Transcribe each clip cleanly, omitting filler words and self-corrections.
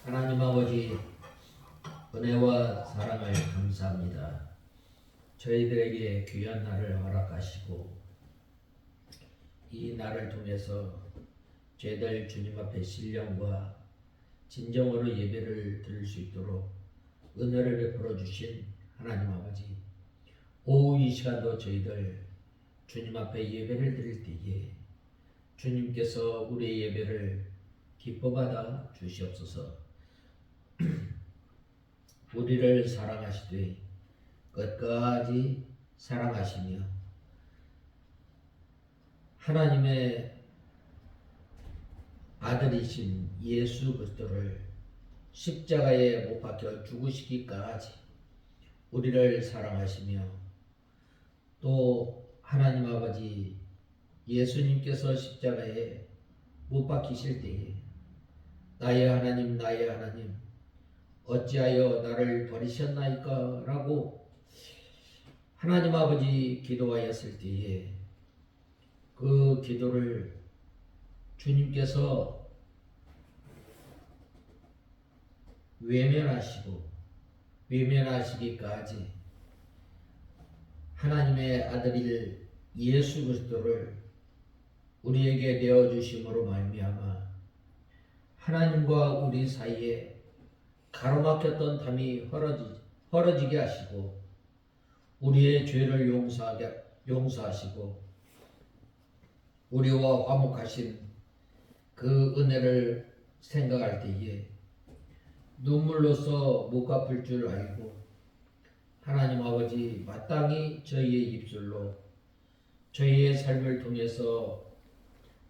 하나님 아버지, 은혜와 사랑을 감사합니다. 저희들에게 귀한 날을 허락하시고 이 날을 통해서 죄들 주님 앞에 신령과 진정으로 예배를 드릴 수 있도록 은혜를 베풀어 주신 하나님 아버지, 오후 이 시간도 저희들 주님 앞에 예배를 드릴 때에 주님께서 우리의 예배를 기뻐받아 주시옵소서. 우리를 사랑하시되 끝까지 사랑하시며 하나님의 아들이신 예수 그리스도를 십자가에 못 박혀 죽으시기까지 우리를 사랑하시며 또 하나님 아버지 예수님께서 십자가에 못 박히실 때에 나의 하나님 나의 하나님 어찌하여 나를 버리셨나이까 라고 하나님 아버지 기도하였을 때에 그 기도를 주님께서 외면하시기까지 하나님의 아들일 예수 그리스도를 우리에게 내어주심으로 말미암아 하나님과 우리 사이에 가로막혔던 담이 헐어지게 하시고 우리의 죄를 용서하시고 우리와 화목하신 그 은혜를 생각할 때에 눈물로서 못 갚을 줄 알고 하나님 아버지 마땅히 저희의 입술로 저희의 삶을 통해서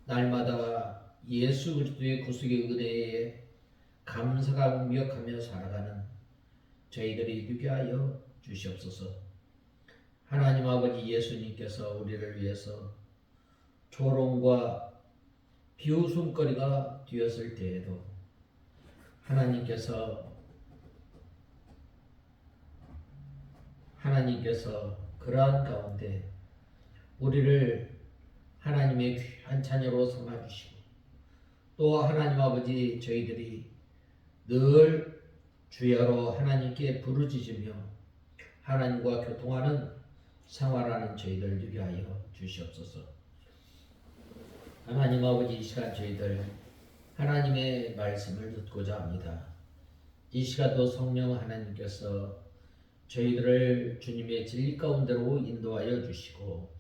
날마다 예수 그리스도의 구속의 은혜에 감사감격하며 살아가는 저희들이 되게 하여 주시옵소서. 하나님 아버지 예수님께서 우리를 위해서 조롱과 비웃음거리가 되었을 때에도 하나님께서 그러한 가운데 우리를 하나님의 귀한 자녀로 삼아주시고 또 하나님 아버지 저희들이 늘 주여로 하나님께 부르짖으며 하나님과 교통하는 생활하는 저희들 되게 하여 주시옵소서. 하나님 아버지 이 시간 저희들 하나님의 말씀을 듣고자 합니다. 이 시간도 성령 하나님께서 저희들을 주님의 진리 가운데로 인도하여 주시고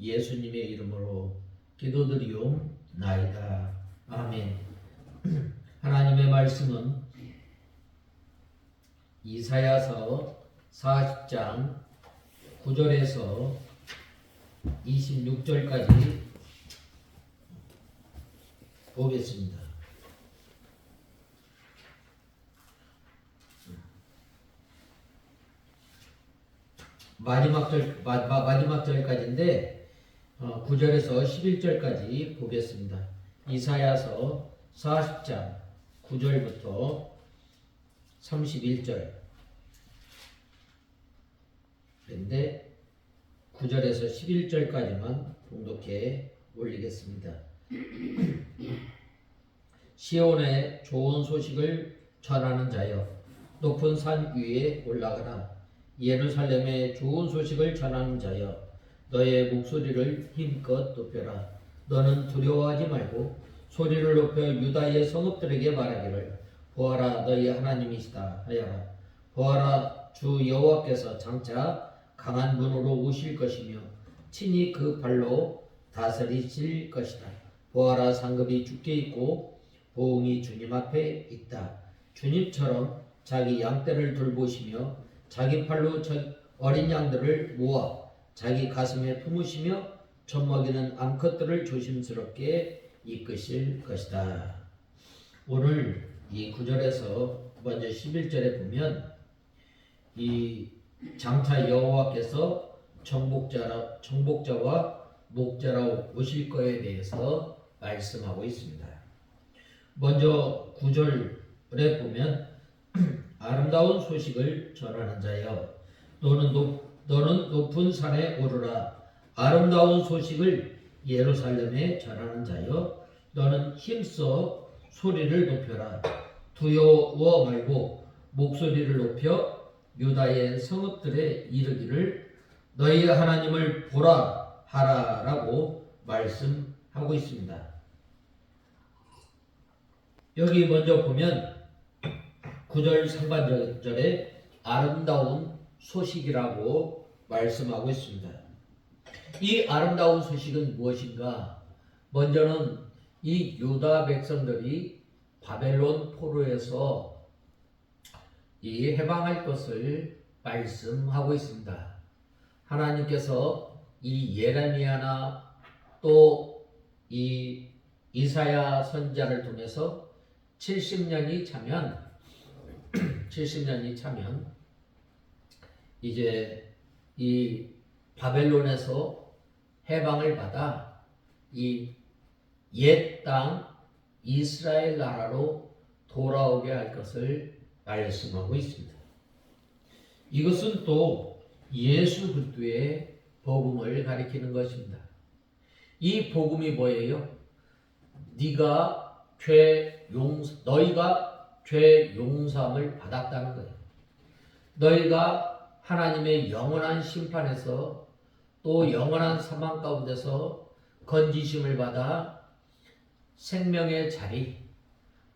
예수님의 이름으로 기도드리옵나이다. 아멘. 하나님의 말씀은 이사야서 40장 9절에서 26절까지 보겠습니다. 마지막 절까지인데 9절에서 11절까지 보겠습니다. 이사야서 40장 9절부터 31절 인데 9절에서 11절까지만 봉독해 올리겠습니다. 시온의 좋은 소식을 전하는 자여 높은 산 위에 올라가라. 예루살렘의 좋은 소식을 전하는 자여 너의 목소리를 힘껏 높여라. 너는 두려워하지 말고 소리를 높여 유다의 성읍들에게 말하기를 보아라 너희 하나님이시다 하여라. 보아라 주 여호와께서 장차 강한 문으로 오실 것이며 친히 그 발로 다스리실 것이다. 보아라 상급이 주께 있고 보응이 주님 앞에 있다. 주님처럼 자기 양떼를 돌보시며 자기 팔로 어린 양들을 모아 자기 가슴에 품으시며 젖먹이는 암컷들을 조심스럽게 이끄실 것이다. 오늘 이 9절에서 먼저 11절에 보면 이 장차 여호와께서 정복자와 목자로 오실 거에 대해서 말씀하고 있습니다. 먼저 9절에 보면 아름다운 소식을 전하는 자여 너는 높은 산에 오르라. 아름다운 소식을 예루살렘에 전하는 자여 너는 힘써 소리를 높여라. 두려워 말고 목소리를 높여 유다의 성읍들에 이르기를 너희 하나님을 보라 하라라고 말씀하고 있습니다. 여기 먼저 보면 9절 상반절에 아름다운 소식이라고 말씀하고 있습니다. 이 아름다운 소식은 무엇인가? 먼저는 이 유다 백성들이 바벨론 포로에서 이 해방할 것을 말씀하고 있습니다. 하나님께서 이 예레미야나 또 이 이사야 선지자를 통해서 70년이 차면 이제 이 바벨론에서 해방을 받아 이 옛 땅 이스라엘 나라로 돌아오게 할 것을 말씀하고 있습니다. 이것은 또 예수 그리스도의 복음을 가리키는 것입니다. 이 복음이 뭐예요? 너희가 죄 용서함을 받았다는 거예요. 너희가 하나님의 영원한 심판에서 또 영원한 사망 가운데서 건지심을 받아 생명의 자리,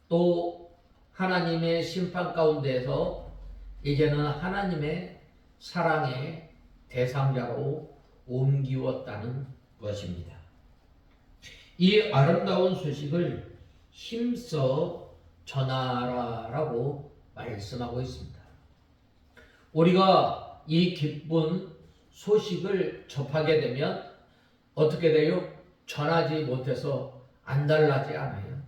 또 하나님의 심판 가운데서 이제는 하나님의 사랑의 대상자로 옮기웠다는 것입니다. 이 아름다운 소식을 힘써 전하라라고 말씀하고 있습니다. 우리가 이 기쁜 소식을 접하게 되면 어떻게 돼요? 전하지 못해서 안달나지 않아요.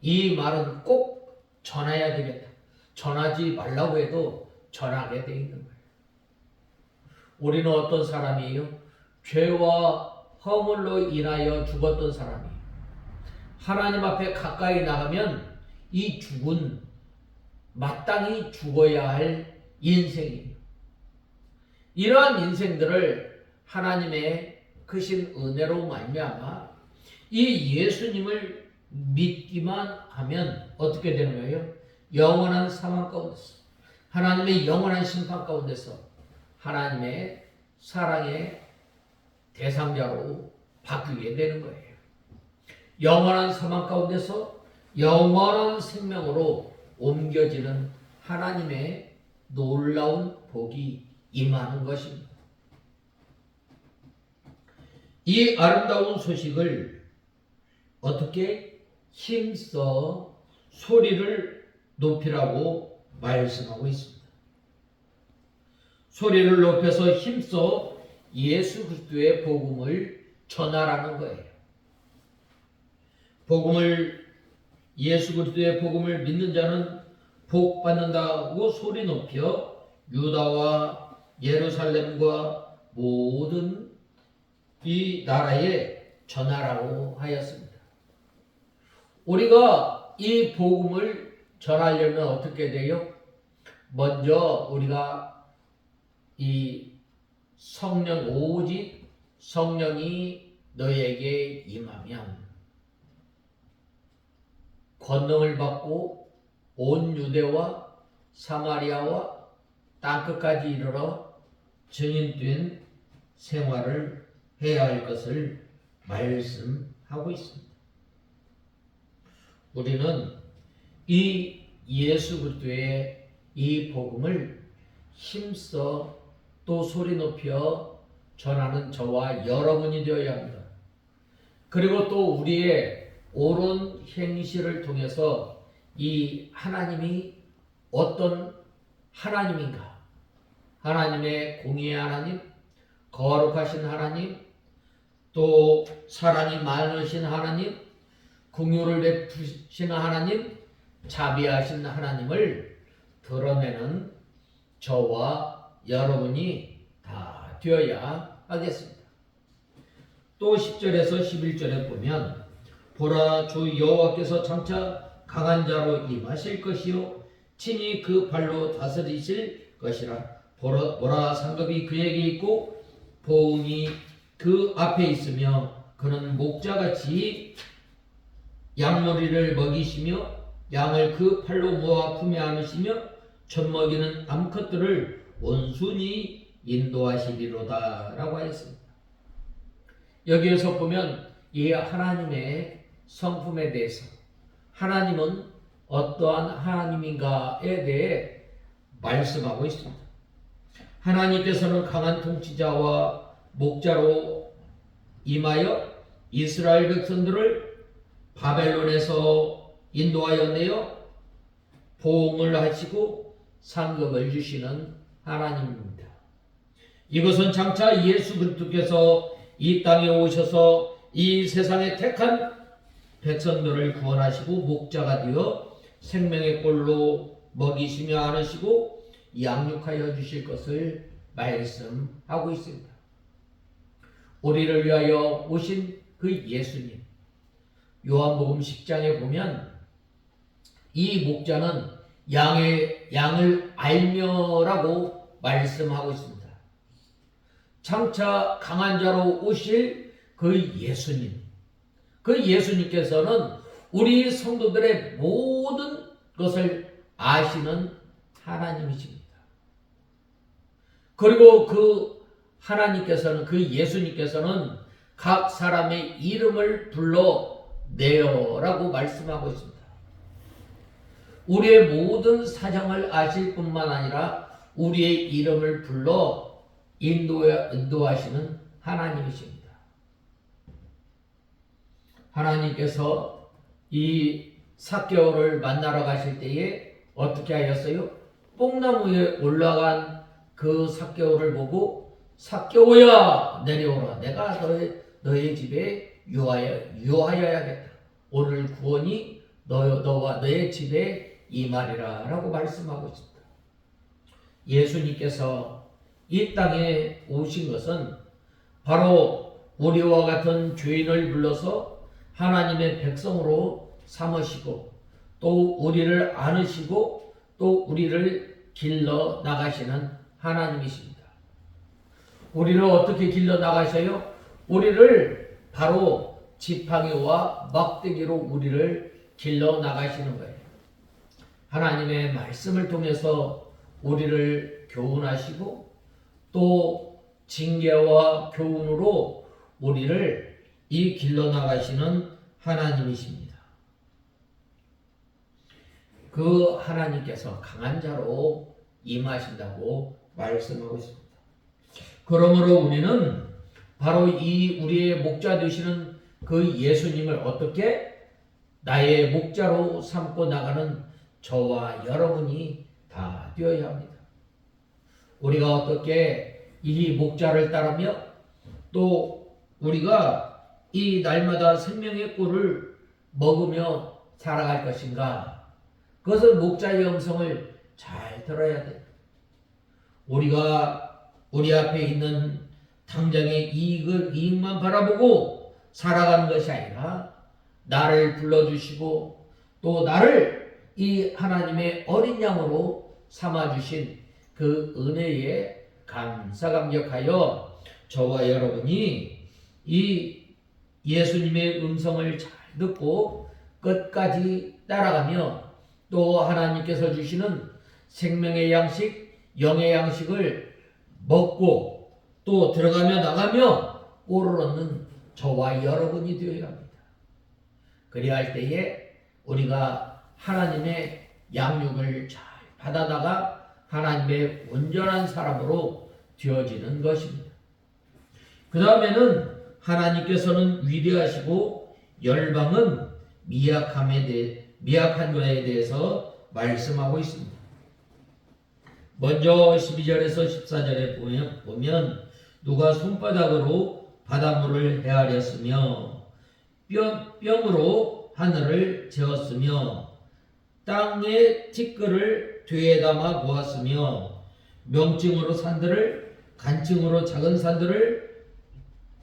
이 말은 꼭 전해야 되겠다. 전하지 말라고 해도 전하게 돼 있는 거예요. 우리는 어떤 사람이에요? 죄와 허물로 인하여 죽었던 사람이에요. 하나님 앞에 가까이 나가면 이 죽은 마땅히 죽어야 할 인생이에요. 이러한 인생들을 하나님의 크신 은혜로 말미암아 이 예수님을 믿기만 하면 어떻게 되는 거예요? 영원한 사망 가운데서, 하나님의 영원한 심판 가운데서 하나님의 사랑의 대상자로 바뀌게 되는 거예요. 영원한 사망 가운데서 영원한 생명으로 옮겨지는 하나님의 놀라운 복이 임하는 것입니다. 이 아름다운 소식을 어떻게 힘써 소리를 높이라고 말씀하고 있습니다. 소리를 높여서 힘써 예수 그리스도의 복음을 전하라는 거예요. 예수 그리스도의 복음을 믿는 자는 복 받는다고 소리 높여 유다와 예루살렘과 모든 이 나라에 전하라고 하였습니다. 우리가 이 복음을 전하려면 어떻게 돼요? 먼저 우리가 이 성령, 오직 성령이 너에게 임하면 권능을 받고 온 유대와 사마리아와 땅끝까지 이르러 증인된 생활을 해야 할 것을 말씀하고 있습니다. 우리는 이 예수 그리스도의 이 복음을 힘써 또 소리 높여 전하는 저와 여러분이 되어야 합니다. 그리고 또 우리의 옳은 행실을 통해서 이 하나님이 어떤 하나님인가? 하나님의 공의의 하나님, 거룩하신 하나님, 또 사랑이 많으신 하나님, 긍휼을 베푸시는 하나님, 자비하신 하나님을 드러내는 저와 여러분이 다 되어야 하겠습니다. 또 10절에서 11절에 보면 보라, 주 여호와께서 장차 강한 자로 임하실 것이요 친히 그 발로 다스리실 것이라. 보라, 상급이 그에게 있고 보응이 그 앞에 있으며 그는 목자같이 양머리를 먹이시며 양을 그 팔로 모아 품에 안으시며 젖먹이는 암컷들을 온순히 인도하시리로다 라고 하였습니다. 여기에서 보면 이 하나님의 성품에 대해서, 하나님은 어떠한 하나님인가에 대해 말씀하고 있습니다. 하나님께서는 강한 통치자와 목자로 임하여 이스라엘 백성들을 바벨론에서 인도하여 내어 보응을 하시고 상급을 주시는 하나님입니다. 이것은 장차 예수 그리스도께서 이 땅에 오셔서 이 세상에 택한 백성들을 구원하시고 목자가 되어 생명의 꼴로 먹이시며 안으시고 양육하여 주실 것을 말씀하고 있습니다. 우리를 위하여 오신 그 예수님, 요한복음 10장에 보면 이 목자는 양을 알며라고 말씀하고 있습니다. 장차 강한 자로 오실 그 예수님, 그 예수님께서는 우리 성도들의 모든 것을 아시는 하나님이십니다. 그리고 그 하나님께서는, 그 예수님께서는 각 사람의 이름을 불러내어라고 말씀하고 있습니다. 우리의 모든 사정을 아실 뿐만 아니라 우리의 이름을 불러 인도하시는 하나님이십니다. 하나님께서 이 삭개오를 만나러 가실 때에 어떻게 하였어요? 뽕나무에 올라간 그 삭개오를 보고 삭개오야 내려오라. 내가 너의 집에 유하여야겠다. 오늘 구원이 너와 너의 집에 임하리라 라고 말씀하고 있습니다. 예수님께서 이 땅에 오신 것은 바로 우리와 같은 죄인을 불러서 하나님의 백성으로 삼으시고 또 우리를 안으시고 또 우리를 길러 나가시는 하나님이십니다. 우리를 어떻게 길러 나가셔요? 우리를 바로 지팡이와 막대기로 우리를 길러 나가시는 거예요. 하나님의 말씀을 통해서 우리를 교훈하시고 또 징계와 교훈으로 우리를 이 길러 나가시는 하나님이십니다. 그 하나님께서 강한 자로 임하신다고 말씀하고 있습니다. 그러므로 우리는 바로 이 우리의 목자 되시는 그 예수님을 어떻게 나의 목자로 삼고 나가는 저와 여러분이 다 되어야 합니다. 우리가 어떻게 이 목자를 따르며 또 우리가 이 날마다 생명의 꿀을 먹으며 살아갈 것인가? 그것은 목자의 음성을 잘 들어야 돼. 우리가 우리 앞에 있는 당장의 이익만 바라보고 살아가는 것이 아니라 나를 불러주시고 또 나를 이 하나님의 어린 양으로 삼아주신 그 은혜에 감사감격하여 저와 여러분이 이 예수님의 음성을 잘 듣고 끝까지 따라가며 또 하나님께서 주시는 생명의 양식, 영의 양식을 먹고 또 들어가며 나가며 꼴을 얻는 저와 여러분이 되어야 합니다. 그래야 할 때에 우리가 하나님의 양육을 잘 받아다가 하나님의 온전한 사람으로 되어지는 것입니다. 그 다음에는 하나님께서는 위대하시고 열방은 미약한 거에 대해서 말씀하고 있습니다. 먼저 12절에서 14절에 보면 누가 손바닥으로 바닷물을 헤아렸으며 뼘으로 하늘을 재었으며 땅의 티끌을 뒤에 담아 보았으며 명증으로 산들을 간증으로 작은 산들을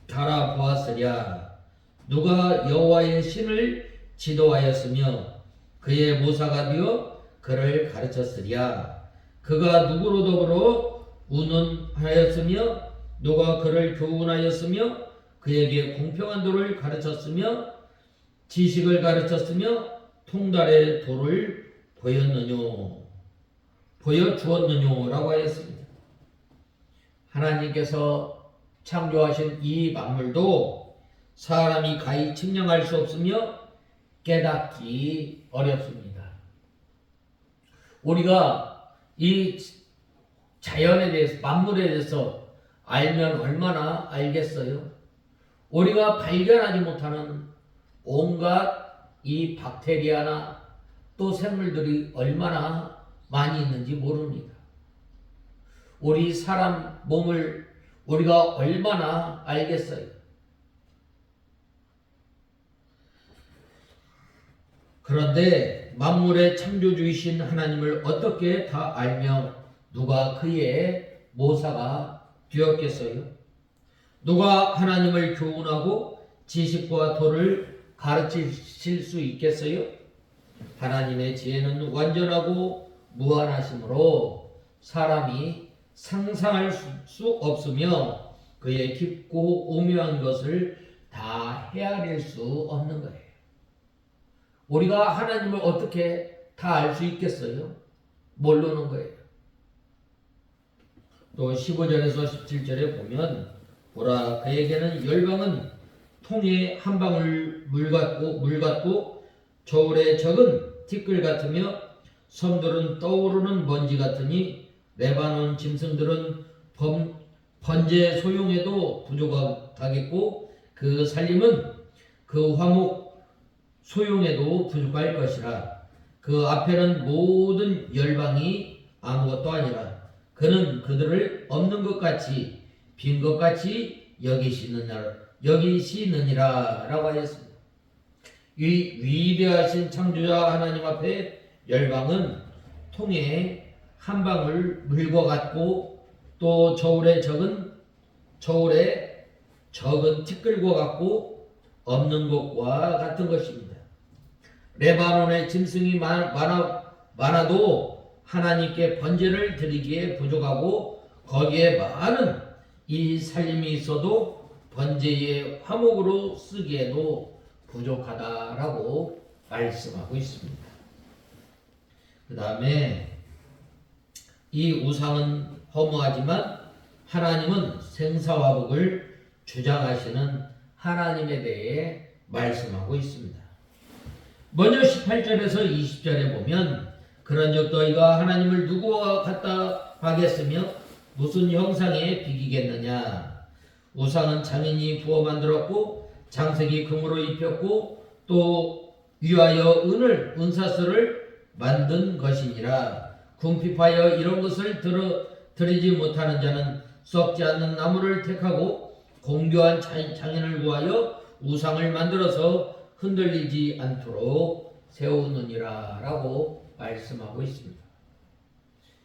달아 보았으랴. 누가 여호와의 신을 지도하였으며 그의 모사가 되어 그를 가르쳤으랴. 그가 누구로 더불어 운운하였으며 누가 그를 교훈하였으며 그에게 공평한 도를 가르쳤으며 지식을 가르쳤으며 통달의 도를 보여주었느냐라고 하였습니다. 하나님께서 창조하신 이 만물도 사람이 가히 측량할 수 없으며 깨닫기 어렵습니다. 우리가 이 자연에 대해서, 만물에 대해서 알면 얼마나 알겠어요? 우리가 발견하지 못하는 온갖 이 박테리아나 또 생물들이 얼마나 많이 있는지 모릅니다. 우리 사람 몸을 우리가 얼마나 알겠어요? 그런데 만물의 창조주이신 하나님을 어떻게 다 알며 누가 그의 모사가 되었겠어요? 누가 하나님을 교훈하고 지식과 도를 가르치실 수 있겠어요? 하나님의 지혜는 완전하고 무한하시므로 사람이 상상할 수 없으며 그의 깊고 오묘한 것을 다 헤아릴 수 없는 거예요. 우리가 하나님을 어떻게 다 알 수 있겠어요? 모르는 거예요. 또 15절에서 17절에 보면 보라 그에게는 열방은 통에 한 방울 물 같고 저울에 적은 티끌 같으며 섬들은 떠오르는 먼지 같으니 레바논 짐승들은 번제 소용에도 부족하겠고 그 살림은 그 화목 소용에도 부족할 것이라. 그 앞에는 모든 열방이 아무것도 아니라 그는 그들을 없는 것 같이 빈 것 같이 여기시느니라 라고 하였습니다. 이 위대하신 창조자 하나님 앞에 열방은 통에 한 방울 물과 같고 또 저울에 적은 티끌과 같고 없는 것과 같은 것입니다. 레바논의 짐승이 많아도 하나님께 번제를 드리기에 부족하고 거기에 많은 이 살림이 있어도 번제의 화목으로 쓰기에도 부족하다라고 말씀하고 있습니다. 그 다음에 이 우상은 허무하지만 하나님은 생사화복을 주장하시는 하나님에 대해 말씀하고 있습니다. 먼저 18절에서 20절에 보면 그런즉 너희가 하나님을 누구와 같다 하겠으며 무슨 형상에 비기겠느냐. 우상은 장인이 부어 만들었고 장색이 금으로 입혔고 또 위하여 은사슬을 만든 것이니라. 궁핍하여 이런 것을 드리지 못하는 자는 썩지 않는 나무를 택하고 공교한 장인을 구하여 우상을 만들어서 흔들리지 않도록 세우느니라 라고 말씀하고 있습니다.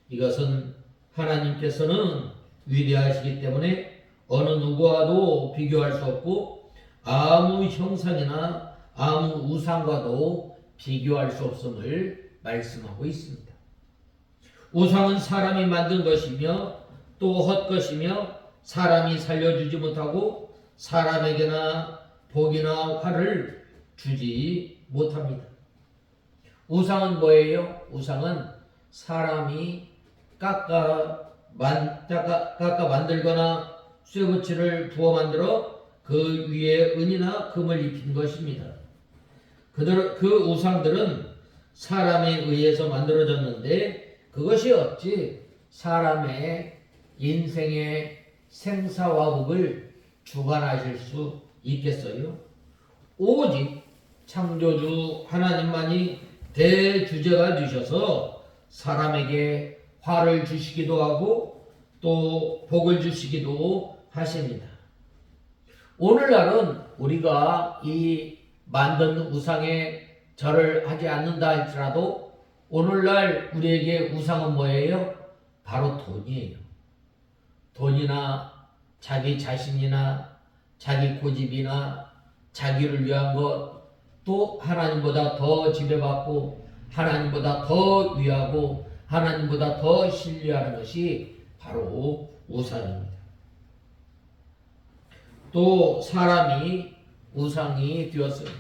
이것은 하나님께서는 위대하시기 때문에 어느 누구와도 비교할 수 없고 아무 형상이나 아무 우상과도 비교할 수 없음을 말씀하고 있습니다. 우상은 사람이 만든 것이며 또 헛것이며 사람이 살려주지 못하고 사람에게나 복이나 화를 주지 못합니다. 우상은 뭐예요? 우상은 사람이 깎아 만들거나 쇠붙이를 부어 만들어 그 위에 은이나 금을 입힌 것입니다. 그 우상들은 사람에 의해서 만들어졌는데 그것이 어찌 사람의 인생의 생사화복을 주관하실 수 있겠어요? 오직 창조주 하나님만이 대주제가 되셔서 사람에게 화를 주시기도 하고 또 복을 주시기도 하십니다. 오늘날은 우리가 이 만든 우상에 절을 하지 않는다 할지라도 오늘날 우리에게 우상은 뭐예요? 바로 돈이에요. 돈이나 자기 자신이나 자기 고집이나 자기를 위한 것, 또 하나님보다 더 지배받고 하나님보다 더 위하고 하나님보다 더 신뢰하는 것이 바로 우상입니다. 또 사람이 우상이 되었습니다.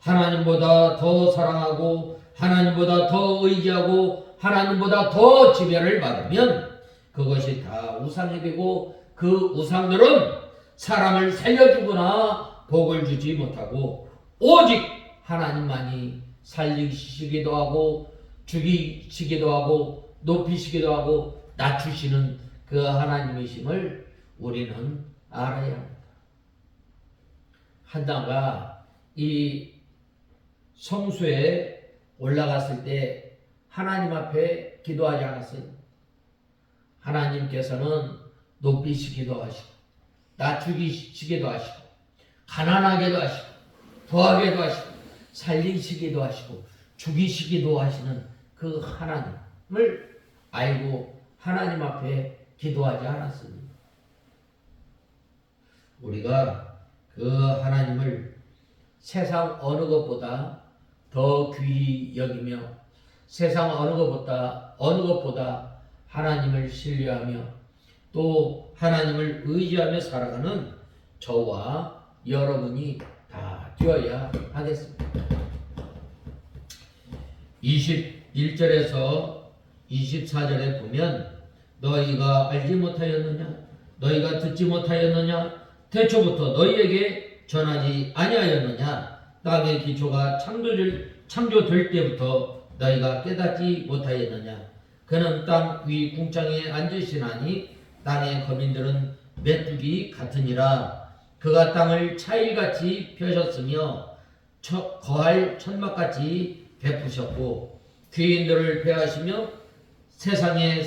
하나님보다 더 사랑하고 하나님보다 더 의지하고 하나님보다 더 지배를 받으면 그것이 다 우상이 되고 그 우상들은 사람을 살려주거나 복을 주지 못하고 오직 하나님만이 살리시기도 하고 죽이시기도 하고 높이시기도 하고 낮추시는 그 하나님이심을 우리는 알아야 합니다. 한나가 이 성소에 올라갔을 때 하나님 앞에 기도하지 않았어요. 하나님께서는 높이시기도 하시고 낮추시기도 하시고 가난하게도 하시고 부하게도 하시고 살리시기도 하시고 죽이시기도 하시는 그 하나님을 알고 하나님 앞에 기도하지 않았습니다. 우리가 그 하나님을 세상 어느 것보다 더 귀히 여기며 세상 어느 것보다 하나님을 신뢰하며 또 하나님을 의지하며 살아가는 저와 여러분이 다 되어야 하겠습니다. 21절에서 24절에 보면 너희가 알지 못하였느냐 너희가 듣지 못하였느냐 태초부터 너희에게 전하지 아니하였느냐 땅의 기초가 창조될 때부터 너희가 깨닫지 못하였느냐 그는 땅 위 궁창에 앉으시나니 땅의 거민들은 메뚜기 같으니라 그가 땅을 차일같이 펴셨으며 거할 천막같이 베푸셨고 귀인들을 패하시며 세상의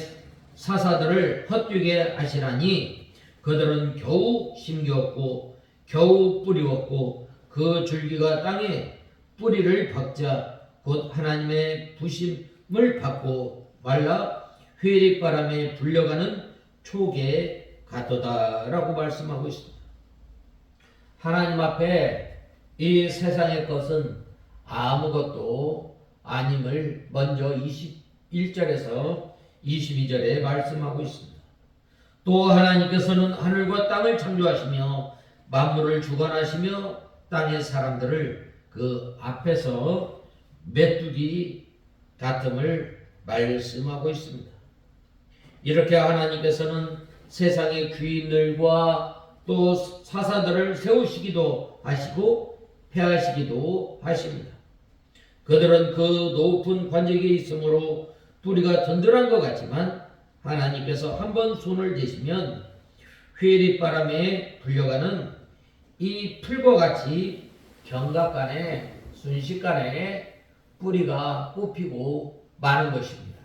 사사들을 헛되게 하시나니 그들은 겨우 심기었고 겨우 뿌리었고 그 줄기가 땅에 뿌리를 박자 곧 하나님의 부심을 받고 말라 회릭바람에 불려가는 초계 같도다라고 말씀하고 있습니다. 하나님 앞에 이 세상의 것은 아무것도 아님을 먼저 21절에서 22절에 말씀하고 있습니다. 또 하나님께서는 하늘과 땅을 창조하시며 만물을 주관하시며 땅의 사람들을 그 앞에서 메뚜기 같음을 말씀하고 있습니다. 이렇게 하나님께서는 세상의 귀인들과 또 사사들을 세우시기도 하시고 패하시기도 하십니다. 그들은 그 높은 관직에 있으므로 뿌리가 든든한 것 같지만 하나님께서 한번 손을 대시면 회릭바람에 불려가는 이 풀과 같이 경각간에 순식간에 뿌리가 뽑히고 마는 것입니다.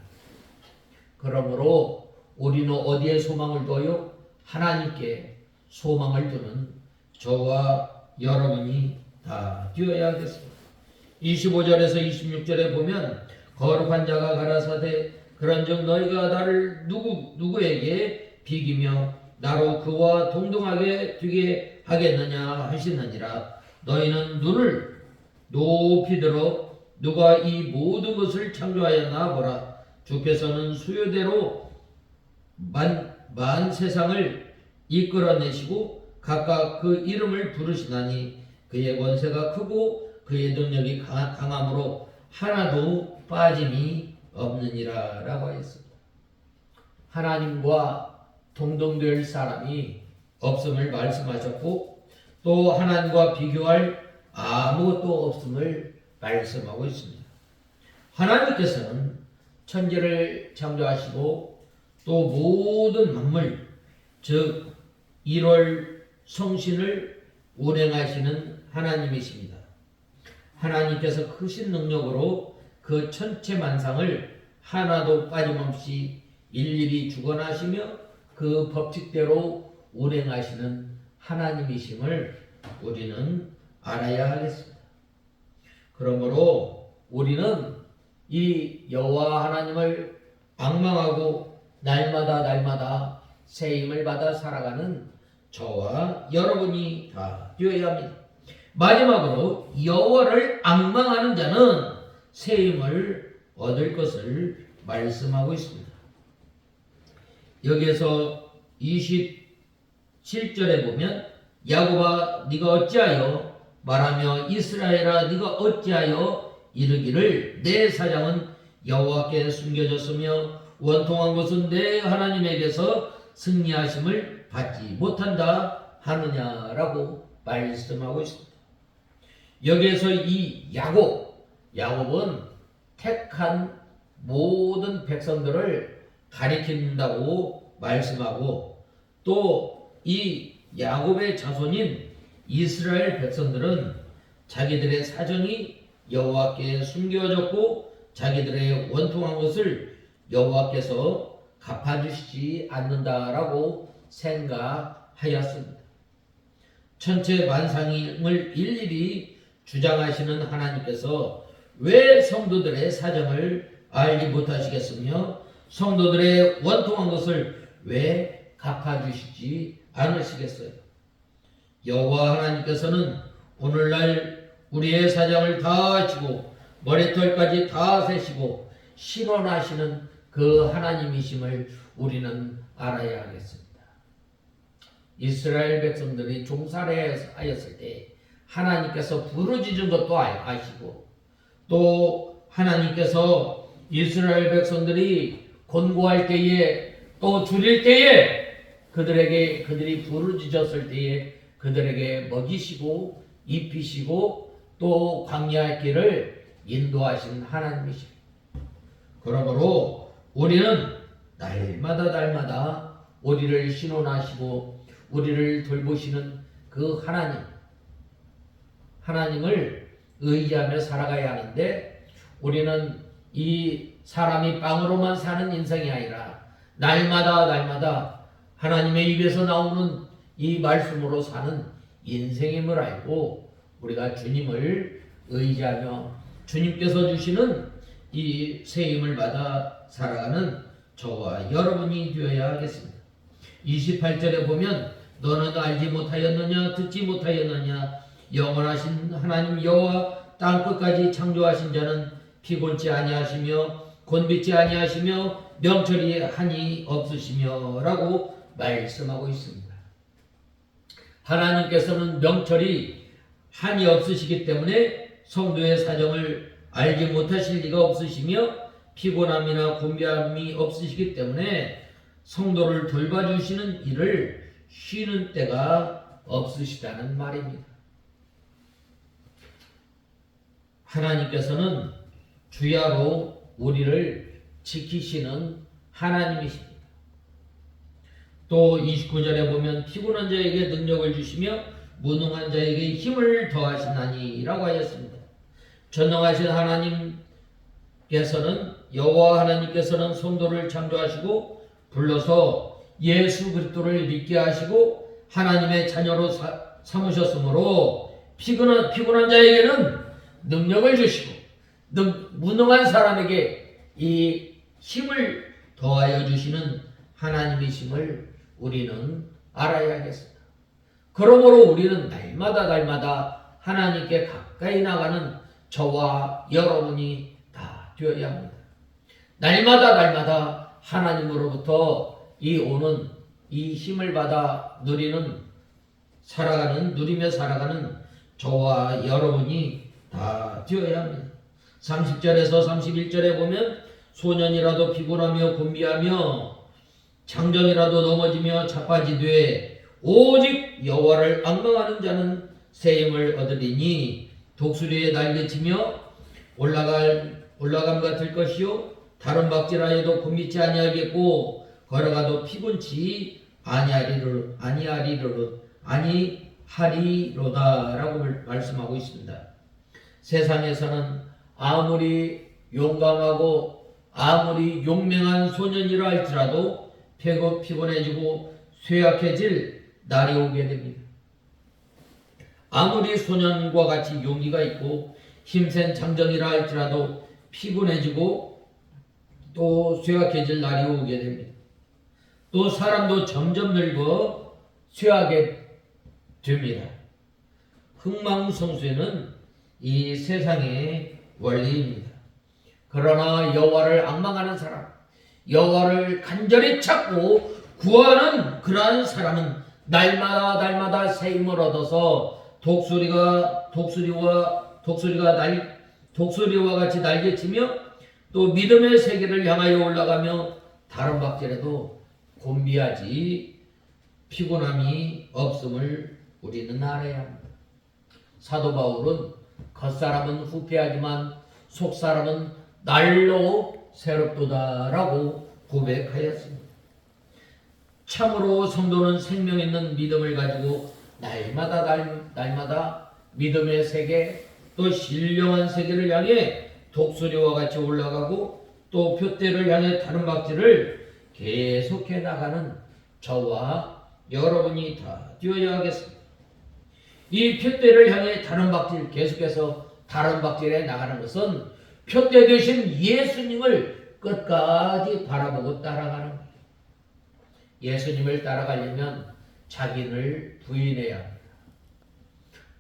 그러므로 우리는 어디에 소망을 둬요? 하나님께 소망을 두는 저와 여러분이 다 되어야 하겠습니다. 25절에서 26절에 보면 거룩한 자가 가라사대 그런즉 너희가 나를 누구에게 비기며 나로 그와 동등하게 되게 하겠느냐 하시느니라. 너희는 눈을 높이 들어 누가 이 모든 것을 창조하였나 보라. 주께서는 수요대로 만 세상을 이끌어내시고 각각 그 이름을 부르시나니 그의 권세가 크고 그의 능력이 강함으로 하나도 빠짐이 없느니라 라고 했습니다. 하나님과 동등될 사람이 없음을 말씀하셨고 또 하나님과 비교할 아무것도 없음을 말씀하고 있습니다. 하나님께서는 천지를 창조하시고 또 모든 만물 즉 1월 성신을 운행하시는 하나님이십니다. 하나님께서 크신 능력으로 그 천체 만상을 하나도 빠짐없이 일일이 주관하시며 그 법칙대로 운행하시는 하나님이심을 우리는 알아야 하겠습니다. 그러므로 우리는 이 여호와 하나님을 앙망하고 날마다 새 힘을 받아 살아가는 저와 여러분이 다 되어야 합니다. 마지막으로 여호와를 앙망하는 자는 새 힘을 얻을 것을 말씀하고 있습니다. 여기에서 27절에 보면 야곱아 네가 어찌하여 말하며 이스라엘아 네가 어찌하여 이르기를 내 사장은 여호와께 숨겨졌으며 원통한 것은 내 하나님에게서 승리하심을 받지 못한다 하느냐라고 말씀하고 있습니다. 여기에서 이 야곱은 택한 모든 백성들을 가리킨다고 말씀하고 또 이 야곱의 자손인 이스라엘 백성들은 자기들의 사정이 여호와께 숨겨졌고 자기들의 원통한 것을 여호와께서 갚아주시지 않는다라고 생각하였습니다. 천체 만상을 일일이 주장하시는 하나님께서 왜 성도들의 사정을 알지 못하시겠으며 성도들의 원통한 것을 왜 갚아주시지 않으시겠어요? 여호와 하나님께서는 오늘날 우리의 사정을 다 아시고 머리털까지 다 세시고 신원하시는 그 하나님이심을 우리는 알아야 하겠습니다. 이스라엘 백성들이 종살이하였을 때 하나님께서 부르짖은 것도 아시고 또 하나님께서 이스라엘 백성들이 곤고할 때에 또 줄일 때에 그들이 부르짖었을 때에 그들에게 먹이시고 입히시고 또 광야의 길을 인도하신 하나님이십니다. 그러므로 우리는 날마다 우리를 신원하시고 우리를 돌보시는 그 하나님을 의지하며 살아가야 하는데 우리는 이 사람이 빵으로만 사는 인생이 아니라 날마다 하나님의 입에서 나오는 이 말씀으로 사는 인생임을 알고 우리가 주님을 의지하며 주님께서 주시는 이 새 힘을 받아 살아가는 저와 여러분이 되어야 하겠습니다. 28절에 보면 너는 알지 못하였느냐 듣지 못하였느냐 영원하신 하나님 여호와 땅끝까지 창조하신 자는 피곤치 아니하시며 곤비치 아니하시며 명철이 한이 없으시며 라고 말씀하고 있습니다. 하나님께서는 명철이 한이 없으시기 때문에 성도의 사정을 알지 못하실 리가 없으시며 피곤함이나 곤비함이 없으시기 때문에 성도를 돌봐주시는 일을 쉬는 때가 없으시다는 말입니다. 하나님께서는 주야로 우리를 지키시는 하나님이십니다. 또 29절에 보면 피곤한 자에게 능력을 주시며 무능한 자에게 힘을 더하시나니 라고 하였습니다. 전능하신 하나님께서는 여호와 하나님께서는 성도를 창조하시고 불러서 예수 그리스도를 믿게 하시고 하나님의 자녀로 삼으셨으므로 피곤한 자에게는 능력을 주시고 무능한 사람에게 이 힘을 더하여 주시는 하나님이심을 우리는 알아야 하겠습니다. 그러므로 우리는 날마다 하나님께 가까이 나가는 저와 여러분이 다 되어야 합니다. 날마다 하나님으로부터 오는 이 힘을 받아 누리며 살아가는 저와 여러분이 다 되어야 합니다. 30절에서 31절에 보면 소년이라도 피곤하며 곤비하며 장정이라도 넘어지며 자빠지되 오직 여호와를 앙망하는 자는 새 힘을 얻으리니 독수리에 날개치며 올라감과 들 것이요 다른 박질하여도 곤비치 아니하겠고 걸어가도 피곤치 아니하리로다라고 말씀하고 있습니다. 세상에서는 아무리 용감하고 아무리 용맹한 소년이라 할지라도 피곤해지고 쇠약해질 날이 오게 됩니다. 아무리 소년과 같이 용기가 있고 힘센 장정이라 할지라도 피곤해지고 또 쇠약해질 날이 오게 됩니다. 또 사람도 점점 늙어 쇠하게 됩니다. 흥망성쇠는 이 세상의 원리입니다. 그러나 여호와를 앙망하는 사람, 여호와를 간절히 찾고 구하는 그러한 사람은 날마다 새 힘을 얻어서 독수리와 같이 날개치며 또 믿음의 세계를 향하여 올라가며 다른 박질에도 곤비하지 피곤함이 없음을 우리는 알아야 합니다. 사도 바울은 겉사람은 후패하지만 속사람은 날로 새롭도다라고 고백하였습니다. 참으로 성도는 생명 있는 믿음을 가지고 날마다 믿음의 세계 또 신령한 세계를 향해 독수리와 같이 올라가고 또 표대를 향해 다른 박질을 계속해 나가는 저와 여러분이 다 되어야 하겠습니다. 이 표대를 향해 다른 박질 계속해서 다른 박질에 나가는 것은 표대 되신 예수님을 끝까지 바라보고 따라가는 거예요. 예수님을 따라가려면 자기를 부인해야 합니다.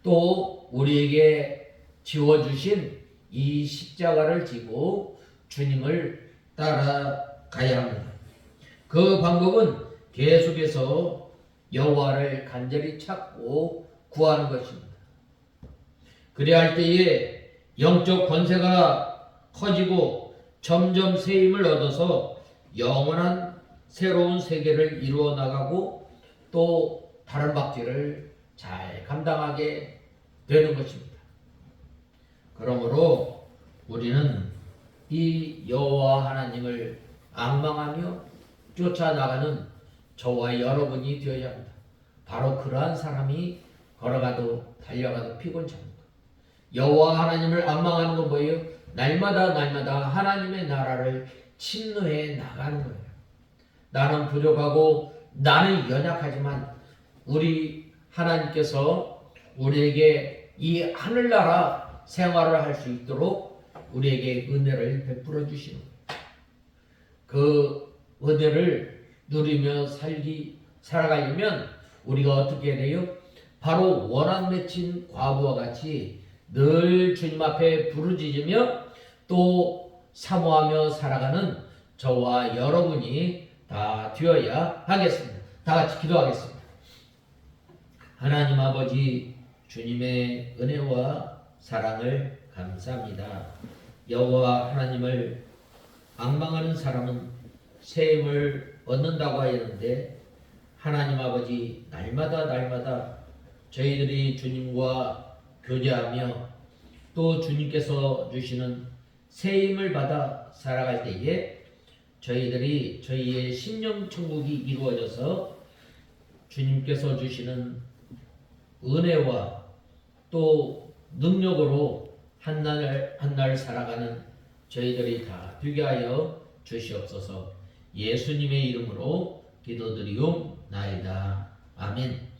또 우리에게 지워주신 이 십자가를 지고 주님을 따라가야 합니다. 그 방법은 계속해서 여호와를 간절히 찾고 구하는 것입니다. 그래야 할 때에 영적 권세가 커지고 점점 새 힘을 얻어서 영원한 새로운 세계를 이루어 나가고 또 다른 박질을 잘 감당하게 되는 것입니다. 그러므로 우리는 이 여호와 하나님을 앙망하며 쫓아나가는 저와 여러분이 되어야 합니다. 바로 그러한 사람이 걸어가도 달려가도 피곤치 않습니다. 여호와 하나님을 앙망하는 건 뭐예요? 날마다 하나님의 나라를 침노해 나가는 거예요. 나는 부족하고 나는 연약하지만 우리 하나님께서 우리에게 이 하늘나라 생활을 할 수 있도록 우리에게 은혜를 베풀어 주시는 거예요. 그 은혜를 누리며 살아가려면 우리가 어떻게 해야 돼요? 바로 원한 맺힌 과부와 같이 늘 주님 앞에 부르짖으며 또 사모하며 살아가는 저와 여러분이 다 되어야 하겠습니다. 다 같이 기도하겠습니다. 하나님 아버지, 주님의 은혜와 사랑을 감사합니다. 여호와 하나님을 앙망하는 사람은 새 힘을 얻는다고 하였는데 하나님 아버지, 날마다 저희들이 주님과 교제하며 또 주님께서 주시는 새 힘을 받아 살아갈 때에 저희의 심령 천국이 이루어져서 주님께서 주시는 은혜와 또 능력으로 한날 살아가는 저희들이 다 되게 하여 주시옵소서. 예수님의 이름으로 기도드리옵나이다. 아멘.